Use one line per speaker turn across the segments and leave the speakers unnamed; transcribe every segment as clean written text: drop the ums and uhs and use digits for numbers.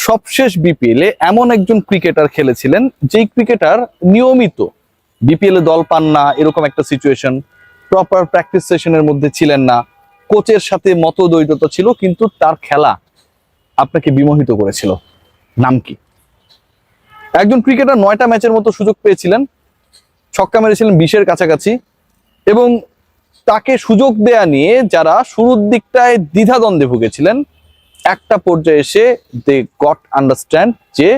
সবশেষ বিপিএল এ এমন একজন ক্রিকেটার খেলেছিলেন যেই ক্রিকেটার নিয়মিত বিপিএল এ দল পান না, এরকম একটা সিচুয়েশন, প্রপার প্র্যাকটিস সেশনের মধ্যে ছিলেন না, কোচের সাথে মতদ্বৈধতা ছিল, কিন্তু তার খেলা আপনাকে বিমোহিত করেছিল। নাম কি? একজন ক্রিকেটার 9টা ম্যাচের মতো সুযোগ পেয়েছিলেন, ছক্কা মেরেছিলেন 20-এর কাছাকাছি, এবং তাকে সুযোগ দেয়া নিয়ে যারা শুরুর দিকটায় দ্বিধাদ্বন্দ্বে ভুগেছিলেন, একটা পর্যায়ে এসে দে গট আন্ডারস্ট্যান্ড যে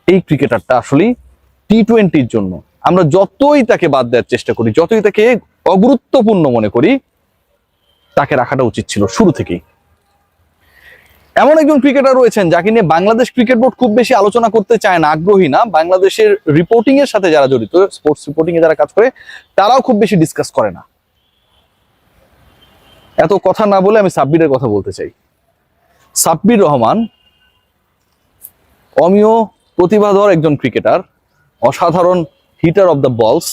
এই ক্রিকেটারটা আসলে টি-20-র জন্য আমরা যতই তাকে বাদ দেওয়ার চেষ্টা করি, যতই তাকে অগুরুত্বপূর্ণ মনে করি, তাকে রাখাটা উচিত ছিল শুরু থেকেই। এমন একজন ক্রিকেটার রয়েছেন যাকে নিয়ে বাংলাদেশ ক্রিকেট বোর্ড খুব বেশি আলোচনা করতে চায় না, আগ্রহী না। বাংলাদেশের রিপোর্টিং এর সাথে যারা জড়িত, স্পোর্টস রিপোর্টিং এ যারা কাজ করে, তারাও খুব বেশি ডিসকাস করে না। এত কথা না বলে আমি সাব্বিরের কথা বলতে চাই। সাব্বির রহমান অমীয় প্রতিভাধর একজন ক্রিকেটার, অসাধারণ হিটার অফ দ্য বলস।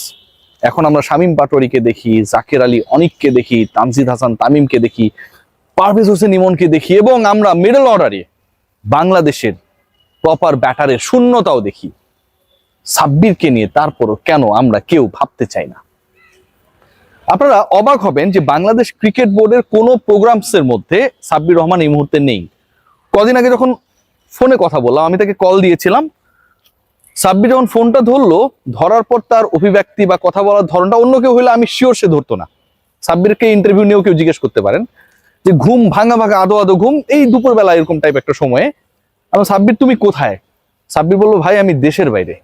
এখন আমরা শামীম পাটোয়ারিকে দেখি, জাকের আলী অনিককে দেখি, তানজিদ হাসান তামিমকে দেখি, পারভেজ হোসেন ইমনকে দেখি, এবং আমরা মিডল অর্ডারে বাংলাদেশের প্রপার ব্যাটারের শূন্যতাও দেখি। সাব্বিরকে নিয়ে তারপরও কেন আমরা কেউ ভাবতে চাই না? আপনারা অবাক হবেন যে বাংলাদেশ ক্রিকেট বোর্ডের কোনো প্রোগ্রামসের মধ্যে সাব্বির রহমান এই মুহূর্তে নেই। কদিন আগে যখন ফোনে কথা বললাম, আমি তাকে কল দিয়েছিলাম, সাব্বির যখন ফোনটা ধরলো, ধরার পর তার অভিব্যক্তি বা কথা বলার ধরনটা অন্য কেউ হলে আমি শিওর সে ধরতো না। সাব্বিরকে ইন্টারভিউ নিয়েও কেউ জিজ্ঞেস করতে পারেন যে ঘুম ভাঙা ভাঙা আদো আদো ঘুম, এই দুপুরবেলা এরকম টাইপ একটা সময়ে। আমি সাব্বির তুমি কোথায়? সাব্বির বললো ভাই আমি দেশের বাইরে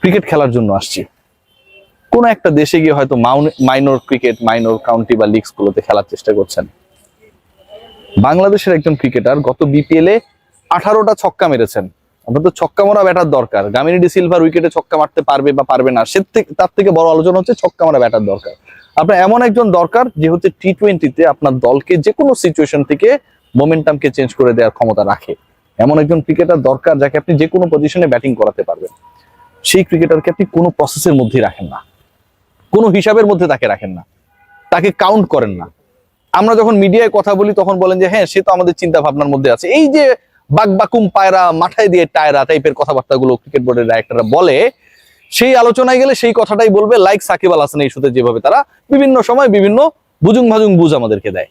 ক্রিকেট খেলার জন্য আসছি। কোন একটা দেশে গিয়ে হয়তো মাইনর ক্রিকেট, মাইনর কাউন্টি বা লিগস গুলোতে খেলার চেষ্টা করছেন। বাংলাদেশের একজন ক্রিকেটার গত বিপিএল এ 18টা ছক্কা মেরেছেন। আপনার তো ছক্কা মারা ব্যাটার দরকার। গামিনী ডি সিলভার উইকেটে ছক্কা মারতে পারবে বা পারবে না, তার থেকে বড় আলোচনা হচ্ছে ছক্কা মারা ব্যাটার দরকার। আপনার এমন একজন দরকার যে হচ্ছে টি-20-তে আপনার দলকে যে কোনো সিচুয়েশন থেকে মোমেন্টামকে চেঞ্জ করে দেওয়ার ক্ষমতা রাখে। এমন একজন ক্রিকেটার দরকার যাকে আপনি যে কোনো পজিশনে ব্যাটিং করাতে পারবেন। সেই ক্রিকেটারকে আপনি কোনো প্রসেসের মধ্যেই রাখেন না, কোনো হিসাবের মধ্যে তাকে রাখেন না, তাকে কাউন্ট করেন না। আমরা যখন মিডিয়ায় কথা বলি তখন বলেন যে হ্যাঁ সে তো আমাদের চিন্তা ভাবনার মধ্যে আছে। এই যে বাকবাকুম পায়রা মাথায় দিয়ে টায়রা টাইপের কথাবার্তাগুলো ক্রিকেট বোর্ডের ডাইরেক্টররা বলে, সেই আলোচনায় গেলে সেই কথাটাই বলবে, লাইক সাকিব আল হাসান ইস্যুতে যেভাবে তারা বিভিন্ন সময় বিভিন্ন বুজুং ভাজুং বুঝ আমাদেরকে দেয়।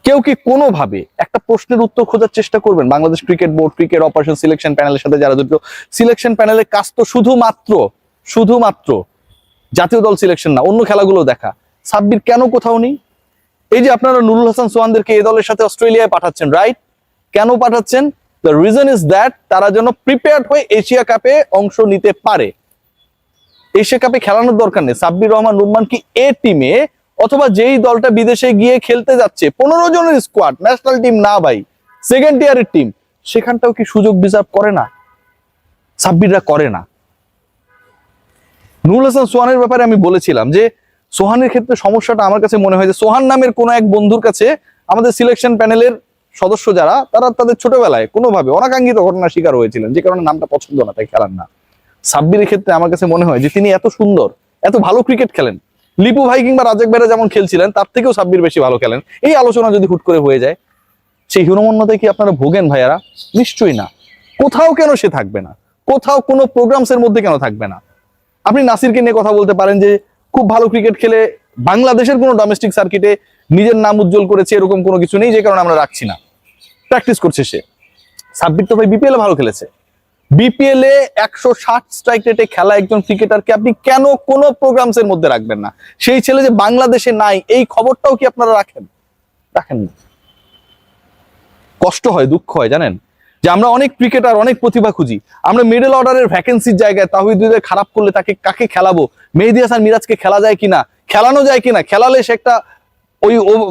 কেউ কি কোনোভাবে একটা প্রশ্নের উত্তর খোঁজার চেষ্টা করবেন? Bangladesh cricket board, cricket operation selection প্যানেলের সাথে যারা জড়িত, সিলেকশন প্যানেলের কাজ তো শুধুমাত্র জাতীয় দল সিলেকশন না, অন্য খেলাগুলো দেখা। সাব্বির কেন কোথাও নেই? এই যে আপনারা নুরুল হাসান সোহানদেরকে এই দলের সাথে অস্ট্রেলিয়ায় পাঠাচ্ছেন, রাইট? কেন পাঠাচ্ছেন? দ্য রিজন ইজ দ্যাট তারা যেন প্রিপেয়ার্ড হয়ে এশিয়া কাপে অংশ নিতে পারে। এশিয়া কাপে খেলানোর দরকার নেই। সাব্বির রহমান রুম্মান কি এ টিমে, অথবা যেই দলটা বিদেশে গিয়ে খেলতে যাচ্ছে 15 জনের স্কোয়াড, ন্যাশনাল টিম না ভাই, সেকেন্ড টিয়ারের টিম, সেখানটাও কি সুযোগ ডিজার্ভ করে না? সাব্বিররা করে না। নুরুল হাসান সোহানের ব্যাপারে আমি বলেছিলাম যে সোহানের ক্ষেত্রে সমস্যাটা আমার কাছে মনে হয় যে সোহান নামের কোনো এক বন্ধুর কাছে আমাদের সিলেকশন প্যানেলের সদস্য যারা, তারা তাদের ছোটবেলায় কোনোভাবে অনাকাঙ্ক্ষিত ঘটনার শিকার হয়েছিলেন, যে কারণে নামটা পছন্দ না, তাই খেলার না। সাব্বিরের ক্ষেত্রে আমার কাছে মনে হয় যে তিনি এত সুন্দর, এত ভালো ক্রিকেট খেলেন, লিপু ভাই কিংবা রাজাক ভাইরা যেমন খেলছিলেন তার থেকেও সাব্বির বেশি ভালো খেলেন। এই আলোচনা যদি হুট করে হয়ে যায়, সেই হীনমন্যতায় কি আপনারা ভোগেন ভাইয়ারা? নিশ্চয়ই না। কোথাও কেন সে থাকবে না? কোথাও কোনো প্রোগ্রামসের মধ্যে কেন থাকবে না? আপনি নাসিরকে নিয়ে কথা বলতে পারেন যে খুব ভালো ক্রিকেট খেলে বাংলাদেশের কোনো ডোমেস্টিক সার্কিটে নিজের নাম উজ্জ্বল করেছে, এরকম কোনো কিছু নেই, যে কারণে আমরা রাখছি না। প্র্যাকটিস করছে সে। সাব্বির তো ভাই বিপিএল এ ভালো খেলেছে। বিপিএল এ 160 স্ট্রাইক রেটে খেলা একজন ক্রিকেটারকে আপনি কেন কোনো প্রোগ্রামসের মধ্যে রাখবেন না? সেই ছেলে যে বাংলাদেশে নাই, এই খবরটাও কি আপনারা রাখেন না? কষ্ট হয়, দুঃখ হয় জানেন, যে আমরা অনেক ক্রিকেটার, অনেক প্রতিভা খুঁজি, আমরা মিডল অর্ডারের ভ্যাকেন্সির জায়গায় তাওহিদ হৃদয় খারাপ করলে তাকে কাকে খেলাবো? মেহেদী হাসান মিরাজকে খেলা যায় কিনা, খেলানো যায় কিনা, খেলালে সে একটা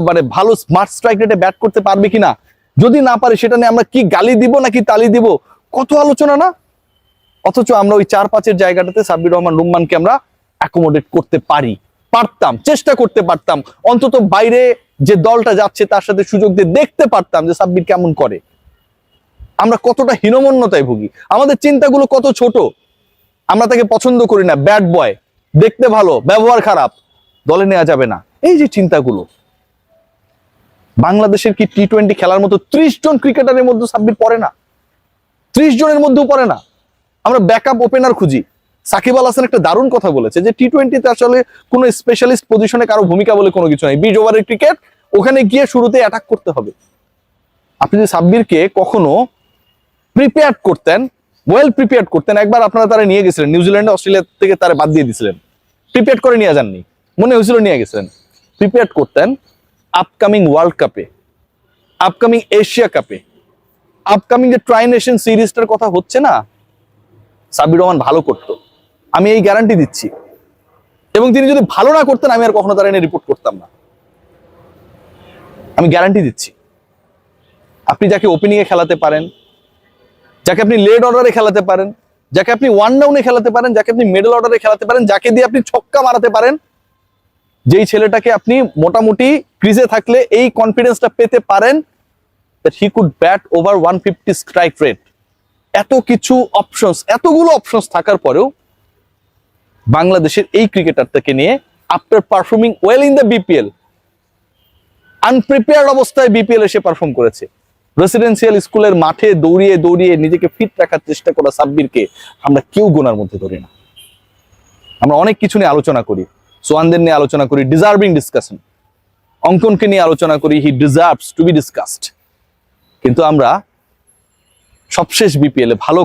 মানে ভালো স্মার্ট স্ট্রাইক রেটে ব্যাট করতে পারবে কিনা, যদি না পারে সেটা নিয়ে আমরা কি গালি দিব নাকি তালি দিব, কত আলোচনা না? অথচ আমরা ওই 4-5-এর জায়গাটাতে সাব্বির রহমান রুম্মানকে আমরা অ্যাকোমোডেট করতে পারতাম, চেষ্টা করতে পারতাম, অন্তত বাইরে যে দলটা যাচ্ছে তার সাথে সুযোগ দিয়ে দেখতে পারতাম যে সাব্বির কেমন করে। আমরা কতটা হীনমন্যতায় ভুগি, আমাদের চিন্তাগুলো কত ছোট। আমরা তাকে পছন্দ করি না, ব্যাড বয়, দেখতে ভালো, ব্যবহার খারাপ, দলে নেওয়া যাবে না, এই যে চিন্তাগুলো, বাংলাদেশের কি টি-20 খেলার মতো 30 জন ক্রিকেটারের মধ্যে সাব্বির পড়ে না? 30 জনের মধ্যেও পড়ে না। আমরা ব্যাকআপ ওপেনার খুঁজি। সাকিব আল হাসান একটা দারুণ কথা বলেছে যে টি-20তে আসলে কোনো স্পেশালিস্ট পজিশনে কারো ভূমিকা বলে কোনো কিছু নাই। 20 ওভারের ক্রিকেট, ওখানে গিয়ে শুরুতে অ্যাটাক করতে হবে। আপনি যদি সাব্বিরকে কখনো প্রিপেয়ার করতেন, ওয়েল প্রিপেয়ার করতেন, একবার আপনারা তারা নিয়ে গেছিলেন নিউজিল্যান্ডে, অস্ট্রেলিয়া থেকে তারা বাদ দিয়ে দিয়েছিলেন, প্রিপেয়ার করে নিয়ে যাননি, মনে হয়েছিল নিয়ে গেছিলেন, প্রিপেয়ার করতেন আপকামিং ওয়ার্ল্ড কাপে, আপকামিং এশিয়া কাপে, আপকামিং যে ট্রাই নেশন সিরিজটার কথা হচ্ছে না, সাব্বির রহমান ভালো করতো, আমি এই গ্যারান্টি দিচ্ছি। এবং তিনি যদি ভালো না করতেন, আমি আর কখনো তারা এনে রিপোর্ট করতাম না, আমি গ্যারান্টি দিচ্ছি। আপনি যাকে ওপেনিং এ খেলাতে পারেন, যাকে আপনি লেড অর্ডারে খেলাতে পারেন, যাকে আপনি ওয়ান ডাউনে খেলাতে পারেন, যাকে আপনি মিডল অর্ডারে খেলাতে পারেন, যাকে দিয়ে আপনি ছক্কা মারাতে পারেন, যেই ছেলেটাকে আপনি মোটামুটি ক্রিজে থাকলে এই কনফিডেন্সটা পেতে পারেন that he could bat over 150 strike rate. এত কিছু অপশনস, এতগুলো অপশনস থাকার পরেও বাংলাদেশের এই ক্রিকেটারটাকে নিয়ে after performing well in the BPL, unprepared অবস্থায় বিপিএল এসে পারফর্ম করেছে। রেসিডেন্সিয়াল স্কুলের মাঠে দৌড়িয়ে দৌড়িয়ে নিজেকে ফিট রাখার চেষ্টা করা সাব্বিরকে আমরা কেউ গোনার মধ্যে ধরি না। আমরা অনেক কিছু নিয়ে আলোচনা করি, সোহানদের নিয়ে আলোচনা করি, ডিজার্ভিং ডিসকাশন, অঙ্কনকে নিয়ে আলোচনা করি, he deserves to be discussed. কিন্তু আমরা সবশেষ বিপিএল এ ভালো